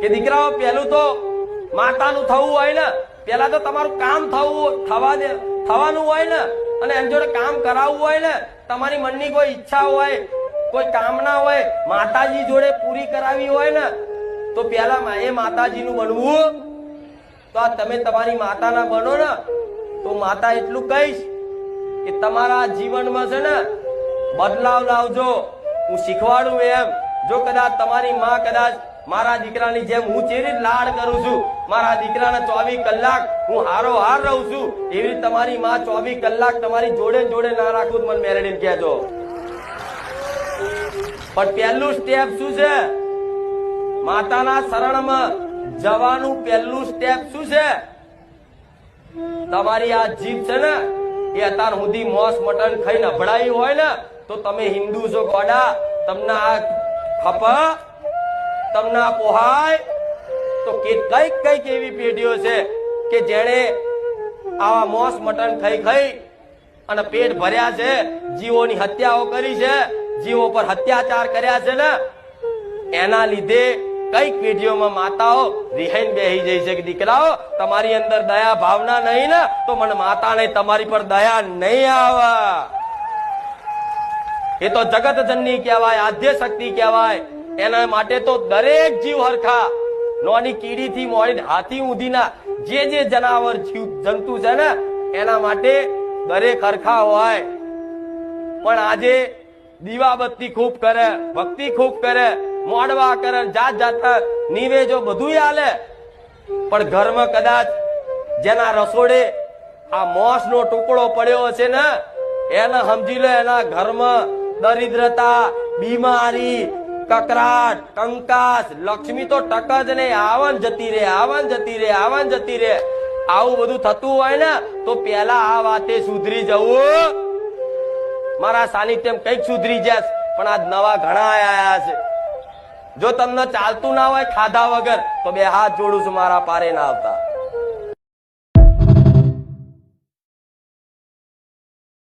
કે દીકરાઓ પહેલું તો માતાનું થવું હોય ને, પેલા તો તમારું કામ થવાનું હોય ને, અને એમ જોડે કામ કરાવવું હોય ને, તમારી મનની કોઈ ઈચ્છા હોય, કોઈ કામના હોય, માતાજી જોડે પૂરી કરાવી હોય ને, તો પેલા એ માતાજીનું બનવું. તો આ તમે તમારી માતાના બનો ને, તો માતા એટલું કહીશ કે તમારા જીવનમાં છે ને બદલાવ લાવજો. હું શીખવાડું એમ. જો કદાચ તમારી માં કદાચ મારા દીકરાની જેમ હું ચેરી લાડ કરું છું, મારા દીકરાને 24 કલાક હું હારો હાર રહું છું, એવી તમારી માં 24 કલાક તમારી જોડે જોડે ના રાખું, મને મેરેડીને કહેજો. પણ પહેલું સ્ટેપ શું છે? માતાના શરણમાં જવાનું પહેલું સ્ટેપ શું છે? તમારી આ જીભ છે ને એ અત્યાર સુધી મોસ મટન ખાઈને અભડાઈ હોય ને, તો તમે હિન્દુ છો ગોડા, તમને આ ખપા, તમને આ પોહાય. તો કઈક એવી પેઢીઓ છે કે જેણે આવા મોસ મટન ખાઈ અને પેટ ભર્યા છે, જીવોની હત્યાઓ કરી છે, જીવો પર અત્યાચાર કર્યા છે ને, એના લીધે કઈક પેઢીઓમાં માતાઓ રિહાઈને બેહી જાય છે કે દીકરાઓ તમારી અંદર દયા ભાવના નહીં ને, તો મને માતા નહીં તમારી પર દયા નહીં આવે. એ તો જગત જનની કહેવાય, આદ્ય શક્તિ કહેવાય. એના માટે તો દરેક જીવ હરખા, નોની કીડી થી મોડી હાથી ઊંધીના જે જનાવર જીવ જંતુ છે ને, એના માટે દરેક હરખા હોય. પણ આજે દીવાબત્તી ખૂબ કરે, ભક્તિ ખૂબ કરે, મોડવા કરે, જાત જાતના નિવેજો બધું આલે, પણ ઘરમાં કદાચ જેના રસોડે આ મોસ નો ટુકડો પડ્યો છે ને, એને સમજી લો એના ઘરમાં દરિદ્રતા, બીમારી, કકરાટ, કંકાસ, લક્ષ્મી તો ટક જ નહીં, આવન જતી રે, આવન જતી રે, આવન જતી રે. આવું બધું થતું હોય ને, તો પેલા આ વાતે સુધરી જવું. મારા સાનિધ્યમ કઈક સુધરી જશે, પણ આજ નવા ઘણા આયા છે. જો તમને ચાલતું ના હોય ખાધા વગર, તો બે હાથ જોડું છું, મારા પારે ના આવતા.